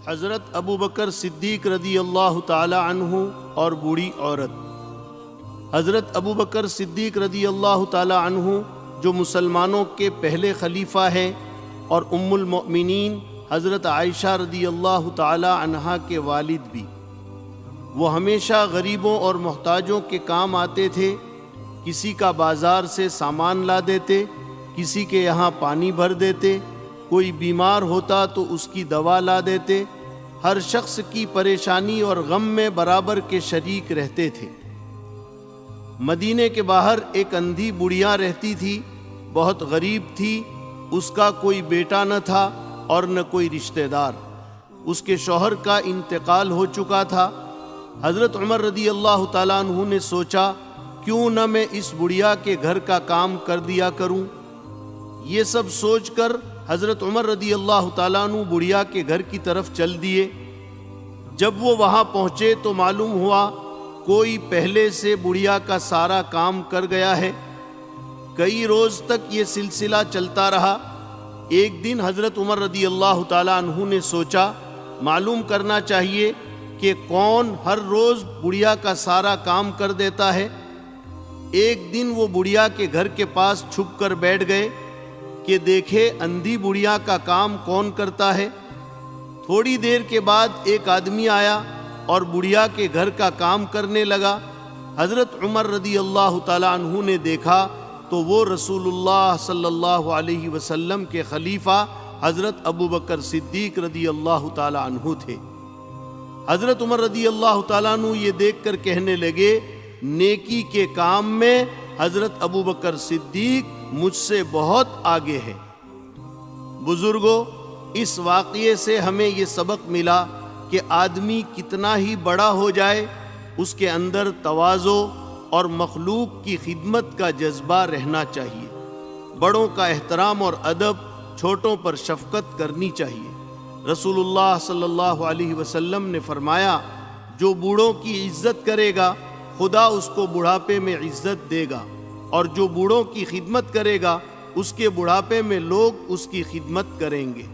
حضرت ابو بکر صدیق رضی اللہ تعالی عنہ اور بوڑھی عورت۔ حضرت ابو بکر صدیق رضی اللہ تعالی عنہ جو مسلمانوں کے پہلے خلیفہ ہیں اور ام المؤمنین حضرت عائشہ رضی اللہ تعالی عنہا کے والد بھی، وہ ہمیشہ غریبوں اور محتاجوں کے کام آتے تھے۔ کسی کا بازار سے سامان لا دیتے، کسی کے یہاں پانی بھر دیتے، کوئی بیمار ہوتا تو اس کی دوا لا دیتے۔ ہر شخص کی پریشانی اور غم میں برابر کے شریک رہتے تھے۔ مدینے کے باہر ایک اندھی بڑھیا رہتی تھی، بہت غریب تھی۔ اس کا کوئی بیٹا نہ تھا اور نہ کوئی رشتہ دار۔ اس کے شوہر کا انتقال ہو چکا تھا۔ حضرت عمر رضی اللہ تعالیٰ عنہ نے سوچا کیوں نہ میں اس بڑھیا کے گھر کا کام کر دیا کروں۔ یہ سب سوچ کر حضرت عمر رضی اللہ تعالیٰ عنہ بڑھیا کے گھر کی طرف چل دیے۔ جب وہ وہاں پہنچے تو معلوم ہوا کوئی پہلے سے بڑھیا کا سارا کام کر گیا ہے۔ کئی روز تک یہ سلسلہ چلتا رہا۔ ایک دن حضرت عمر رضی اللہ تعالیٰ عنہ نے سوچا معلوم کرنا چاہیے کہ کون ہر روز بڑھیا کا سارا کام کر دیتا ہے۔ ایک دن وہ بڑھیا کے گھر کے پاس چھپ کر بیٹھ گئے کہ دیکھے اندھی بڑھیا کا کام کون کرتا ہے۔ تھوڑی دیر کے بعد ایک آدمی آیا اور بڑھیا کے گھر کا کام کرنے لگا۔ حضرت عمر رضی اللہ تعالیٰ عنہ نے دیکھا تو وہ رسول اللہ صلی اللہ علیہ وسلم کے خلیفہ حضرت ابو بکر صدیق رضی اللہ تعالیٰ عنہ تھے۔ حضرت عمر رضی اللہ تعالیٰ عنہ یہ دیکھ کر کہنے لگے نیکی کے کام میں حضرت ابو بکر صدیق مجھ سے بہت آگے ہے۔ بزرگوں، اس واقعے سے ہمیں یہ سبق ملا کہ آدمی کتنا ہی بڑا ہو جائے اس کے اندر تواضع اور مخلوق کی خدمت کا جذبہ رہنا چاہیے۔ بڑوں کا احترام اور ادب، چھوٹوں پر شفقت کرنی چاہیے۔ رسول اللہ صلی اللہ علیہ وسلم نے فرمایا جو بوڑھوں کی عزت کرے گا خدا اس کو بڑھاپے میں عزت دے گا، اور جو بوڑھوں کی خدمت کرے گا اس کے بڑھاپے میں لوگ اس کی خدمت کریں گے۔